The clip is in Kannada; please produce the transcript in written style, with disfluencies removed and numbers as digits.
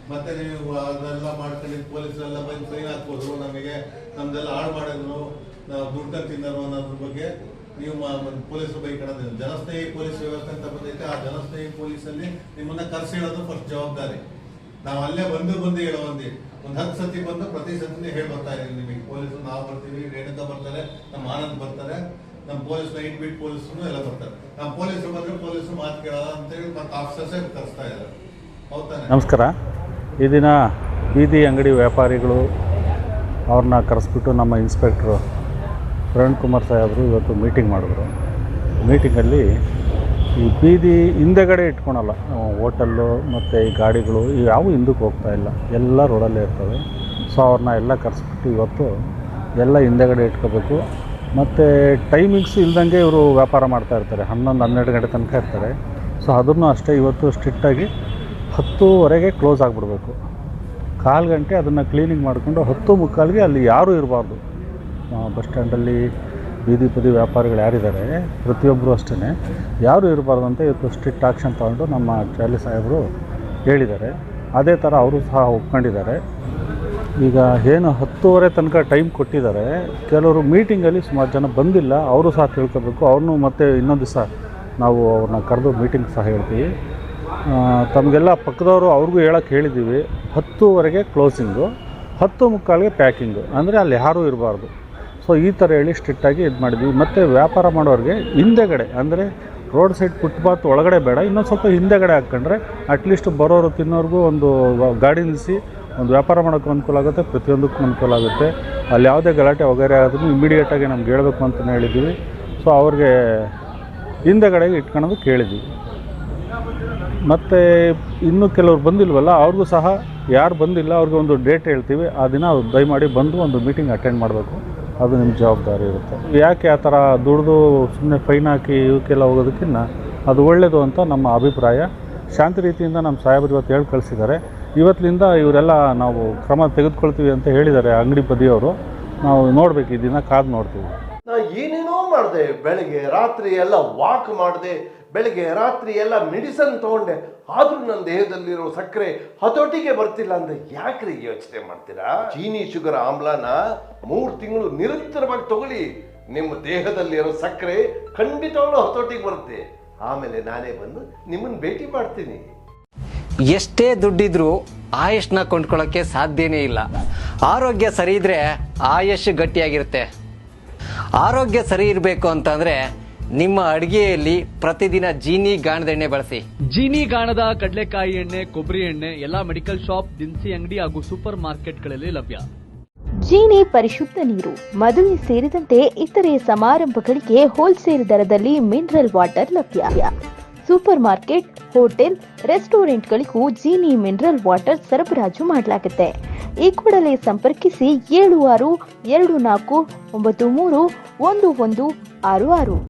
ಮತ್ತೆ ನೀವು ಅದೆಲ್ಲ ಮಾಡ್ಕೊಂಡು ಪೊಲೀಸರೆಲ್ಲ ಬಂದು ಸೈನ್ ಹಾಕ್ಬೋದು, ನಮಗೆ ನಮ್ದೆಲ್ಲ ಹಾಳು ಮಾಡಿದ್ರು, ನಾವು ದುಡ್ಡು ತಿನ್ನೋರು ಅನ್ನೋದ್ರ ಬಗ್ಗೆ ನೀವು ಪೊಲೀಸರು ಬೈಕೊಳ್ಳೋದು. ಜನಸ್ನೇಹಿ ಪೊಲೀಸ್ ವ್ಯವಸ್ಥೆ ಅಂತ ಬಂದೈತೆ, ಆ ಜನಸ್ನೇಹಿ ಪೊಲೀಸಲ್ಲಿ ನಿಮ್ಮನ್ನ ಕರ್ಸಿ ಹೇಳೋದು ಫಸ್ಟ್ ಜವಾಬ್ದಾರಿ. ನಾವು ಅಲ್ಲೇ ಬಂದು ಹೇಳೋ ಒಂದು 10 ಸತಿ ಬಂದು ಪ್ರತಿ ಸತಿ ಹೇಳಿ ಬರ್ತಾ ಇದೀವಿ ನಿಮಗೆ. ಪೊಲೀಸರು ನಾವು ಬರ್ತೀವಿ, ರೇಣುಕಾ ಬರ್ತಾರೆ, ನಮ್ಮ ಆನಂದ್ ಬರ್ತಾರೆ, ನಮ್ಮ ಪೊಲೀಸ್ 9 ಬೀಟ್ ಪೊಲೀಸರು ಎಲ್ಲ ಬರ್ತಾರೆ. ನಮ್ಮ ಪೊಲೀಸರು ಬಂದ್ರೆ ಪೊಲೀಸರು ಮಾತು ಕೇಳೋದ ಅಂತೇಳಿ ಮತ್ತೆ ಆಫೀಸರ್ಸೇ ಕರೆಸ್ತಾ ಇದ್ದಾರೆ. ಹೌದಾನೆ? ನಮಸ್ಕಾರ. ಈ ದಿನ ಬೀದಿ ಅಂಗಡಿ ವ್ಯಾಪಾರಿಗಳು ಅವ್ರನ್ನ ಕರೆಸ್ಬಿಟ್ಟು ನಮ್ಮ ಇನ್ಸ್ಪೆಕ್ಟ್ರು ಪ್ರವೀಣ್ ಕುಮಾರ್ ಸಾಹೇಬರು ಇವತ್ತು ಮೀಟಿಂಗ್ ಮಾಡಿದ್ರು. ಮೀಟಿಂಗಲ್ಲಿ ಈ ಬೀದಿ ಹಿಂದೆಗಡೆ ಇಟ್ಕೊಳಲ್ಲ, ಹೋಟೆಲ್ಲು ಮತ್ತು ಈ ಗಾಡಿಗಳು ಯಾವ ಹಿಂದಕ್ಕೆ ಹೋಗ್ತಾ ಇಲ್ಲ, ಎಲ್ಲ ರೋಡಲ್ಲೇ ಇರ್ತವೆ. ಸೊ ಅವ್ರನ್ನ ಎಲ್ಲ ಕರೆಸ್ಬಿಟ್ಟು ಇವತ್ತು ಎಲ್ಲ ಹಿಂದೆಗಡೆ ಇಟ್ಕೋಬೇಕು. ಮತ್ತು ಟೈಮಿಂಗ್ಸ್ ಇಲ್ದಂಗೆ ಇವರು ವ್ಯಾಪಾರ ಮಾಡ್ತಾಯಿರ್ತಾರೆ, 11-12 ಗಂಟೆ ತನಕ ಇರ್ತಾರೆ. ಸೊ ಅದನ್ನು ಅಷ್ಟೇ ಇವತ್ತು ಸ್ಟ್ರಿಕ್ಟಾಗಿ 10:15ಗೆ ಕ್ಲೋಸ್ ಆಗಿಬಿಡ್ಬೇಕು. 1/4 ಗಂಟೆ ಅದನ್ನು ಕ್ಲೀನಿಂಗ್ ಮಾಡಿಕೊಂಡು 10:45ಗೆ ಅಲ್ಲಿ ಯಾರೂ ಇರಬಾರ್ದು. ಬಸ್ ಸ್ಟ್ಯಾಂಡಲ್ಲಿ ಬೀದಿ ಬದಿ ವ್ಯಾಪಾರಿಗಳು ಯಾರಿದ್ದಾರೆ ಪ್ರತಿಯೊಬ್ಬರು ಅಷ್ಟೇ ಯಾರೂ ಇರಬಾರ್ದು ಅಂತ ಇವತ್ತು ಸ್ಟ್ರಿಕ್ಟ್ ಆ್ಯಕ್ಷನ್ ತಗೊಂಡು ನಮ್ಮ ಚಾಲಿ ಸಾಹೇಬರು ಹೇಳಿದ್ದಾರೆ. ಅದೇ ಥರ ಅವರು ಸಹ ಒಪ್ಕೊಂಡಿದ್ದಾರೆ. ಈಗ ಏನು 10:15 ತನಕ ಟೈಮ್ ಕೊಟ್ಟಿದ್ದಾರೆ. ಕೆಲವರು ಮೀಟಿಂಗಲ್ಲಿ ಸುಮಾರು ಜನ ಬಂದಿಲ್ಲ, ಅವರು ಸಹ ತಿಳ್ಕೊಬೇಕು. ಅವ್ರನ್ನೂ ಮತ್ತೆ ಇನ್ನೊಂದು ದಿವಸ ನಾವು ಅವ್ರನ್ನ ಕರೆದು ಮೀಟಿಂಗ್ ಸಹ ಹೇಳ್ತೀವಿ. ತಮಗೆಲ್ಲ ಪಕ್ಕದವರು ಅವ್ರಿಗೂ ಹೇಳೋಕ್ಕೆ ಹೇಳಿದ್ದೀವಿ, 10:15ಗೆ ಕ್ಲೋಸಿಂಗು, 10:45ಗೆ ಪ್ಯಾಕಿಂಗು, ಅಂದರೆ ಅಲ್ಲಿ ಯಾರೂ ಇರಬಾರ್ದು. ಸೊ ಈ ಥರ ಹೇಳಿ ಸ್ಟ್ರಿಕ್ಟಾಗಿ ಇದು ಮಾಡಿದ್ವಿ. ಮತ್ತು ವ್ಯಾಪಾರ ಮಾಡೋರಿಗೆ ಹಿಂದೆಗಡೆ, ಅಂದರೆ ರೋಡ್ ಸೈಡ್ ಫುಟ್ಪಾತ್ ಒಳಗಡೆ ಬೇಡ, ಇನ್ನೊಂದು ಸ್ವಲ್ಪ ಹಿಂದೆಗಡೆ ಹಾಕ್ಕೊಂಡ್ರೆ ಅಟ್ಲೀಸ್ಟ್ ಬರೋರು ತಿನ್ನೋರ್ಗೂ ಒಂದು ಗಾಡಿ ನಿಲ್ಲಿಸಿ ಒಂದು ವ್ಯಾಪಾರ ಮಾಡೋಕ್ಕೂ ಅನುಕೂಲ ಆಗುತ್ತೆ, ಪ್ರತಿಯೊಂದಕ್ಕೂ ಅನುಕೂಲ ಆಗುತ್ತೆ. ಅಲ್ಲಿ ಯಾವುದೇ ಗಲಾಟೆ ವಗೈರೆ ಆದ್ರೂ ಇಮಿಡಿಯೇಟಾಗಿ ನಮ್ಗೆ ಹೇಳಬೇಕು ಅಂತಲೇ ಹೇಳಿದ್ದೀವಿ. ಸೊ ಅವ್ರಿಗೆ ಹಿಂದೆಗಡೆಗೆ ಇಟ್ಕೊಳ್ಳೋದಕ್ಕೆ ಹೇಳಿದ್ವಿ. ಮತ್ತು ಇನ್ನೂ ಕೆಲವ್ರು ಬಂದಿಲ್ವಲ್ಲ, ಅವ್ರಿಗೂ ಸಹ ಯಾರು ಬಂದಿಲ್ಲ ಅವ್ರಿಗೆ ಒಂದು ಡೇಟ್ ಹೇಳ್ತೀವಿ, ಆ ದಿನ ಅವ್ರು ದಯಮಾಡಿ ಬಂದು ಒಂದು ಮೀಟಿಂಗ್ ಅಟೆಂಡ್ ಮಾಡಬೇಕು. ಅದು ನಿಮ್ಮ ಜವಾಬ್ದಾರಿ ಇರುತ್ತೆ. ಯಾಕೆ ಆ ಥರ ದುಡ್ದು ಸುಮ್ಮನೆ ಫೈನ್ ಹಾಕಿ ಇವಕ್ಕೆಲ್ಲ ಹೋಗೋದಕ್ಕಿಂತ ಅದು ಒಳ್ಳೆಯದು ಅಂತ ನಮ್ಮ ಅಭಿಪ್ರಾಯ. ಶಾಂತಿ ರೀತಿಯಿಂದ ನಮ್ಮ ಸಾಹೇಬರು ಇವತ್ತು ಹೇಳಿ ಕಳಿಸಿದ್ದಾರೆ. ಇವತ್ತಿನಿಂದ ಇವರೆಲ್ಲ ನಾವು ಕ್ರಮ ತೆಗೆದುಕೊಳ್ತೀವಿ ಅಂತ ಹೇಳಿದ್ದಾರೆ ಅಂಗಡಿ ಬದಿಯವರು. ನಾವು ನೋಡಬೇಕು, ಈ ದಿನ ಕಾದು ನೋಡ್ತೀವಿ. ನಾ ಏನೇನೋ ಮಾಡಿದೆ, ಬೆಳಗ್ಗೆ ರಾತ್ರಿ ಎಲ್ಲ ವಾಕ್ ಮಾಡಿದೆ, ಬೆಳಗ್ಗೆ ರಾತ್ರಿ ಎಲ್ಲ ಮೆಡಿಸನ್ ತೊಗೊಂಡೆ, ಆದರೂ ನನ್ನ ದೇಹದಲ್ಲಿರೋ ಸಕ್ಕರೆ ಹತೋಟಿಗೆ ಬರ್ತಿಲ್ಲ ಅಂದರೆ ಯಾಕ್ರಿ ಯೋಚನೆ ಮಾಡ್ತೀರಾ? ಚೀನಿ ಶುಗರ್ ಆಮ್ಲನ 3 ತಿಂಗಳು ನಿರಂತರವಾಗಿ ತಗೊಳ್ಳಿ, ನಿಮ್ಮ ದೇಹದಲ್ಲಿರೋ ಸಕ್ಕರೆ ಖಂಡಿತವಾಗ್ಲೂ ಹತೋಟಿಗೆ ಬರುತ್ತೆ. ಆಮೇಲೆ ನಾನೇ ಬಂದು ನಿಮ್ಮನ್ನು ಭೇಟಿ ಮಾಡ್ತೀನಿ. ಎಷ್ಟೇ ದುಡ್ಡಿದ್ರೂ ಆಯುಷ್ನ ಕೊಂಡ್ಕೊಳ್ಳೋಕ್ಕೆ ಸಾಧ್ಯನೇ ಇಲ್ಲ. ಆರೋಗ್ಯ ಸರಿ ಇದ್ರೆ ಆಯುಷ್ ಗಟ್ಟಿಯಾಗಿರುತ್ತೆ. ಆರೋಗ್ಯ ಸರಿ ಇರಬೇಕು ಅಂತಂದ್ರೆ ನಿಮ್ಮ ಅಡಿಗೆಯಲ್ಲಿ ಪ್ರತಿದಿನ ಜೀನಿ ಗಾಣದ ಎಣ್ಣೆ ಬಳಸಿ. ಜೀನಿ ಗಾಣದ ಕಡಲೆಕಾಯಿ ಎಣ್ಣೆ, ಕೊಬ್ಬರಿ ಎಣ್ಣೆ ಎಲ್ಲಾ ಮೆಡಿಕಲ್ ಶಾಪ್, ದಿನಸಿ ಅಂಗಡಿ ಹಾಗೂ ಸೂಪರ್ ಮಾರ್ಕೆಟ್ಗಳಲ್ಲಿ ಲಭ್ಯ. ಜೀನಿ ಪರಿಶುದ್ಧ ನೀರು, ಮದುವೆ ಸೇರಿದಂತೆ ಇತರೆ ಸಮಾರಂಭಗಳಿಗೆ ಹೋಲ್ಸೇಲ್ ದರದಲ್ಲಿ ಮಿನರಲ್ ವಾಟರ್ ಲಭ್ಯ. ಸೂಪರ್ ಮಾರ್ಕೆಟ್, ಹೋಟೆಲ್, ರೆಸ್ಟೋರೆಂಟ್ಗಳಿಗೂ ಜೀನಿ ಮಿನರಲ್ ವಾಟರ್ ಸರಬರಾಜು ಮಾಡಲಾಗುತ್ತೆ. ಈ ಕೂಡಲೇ ಸಂಪರ್ಕಿಸಿ 7624931166.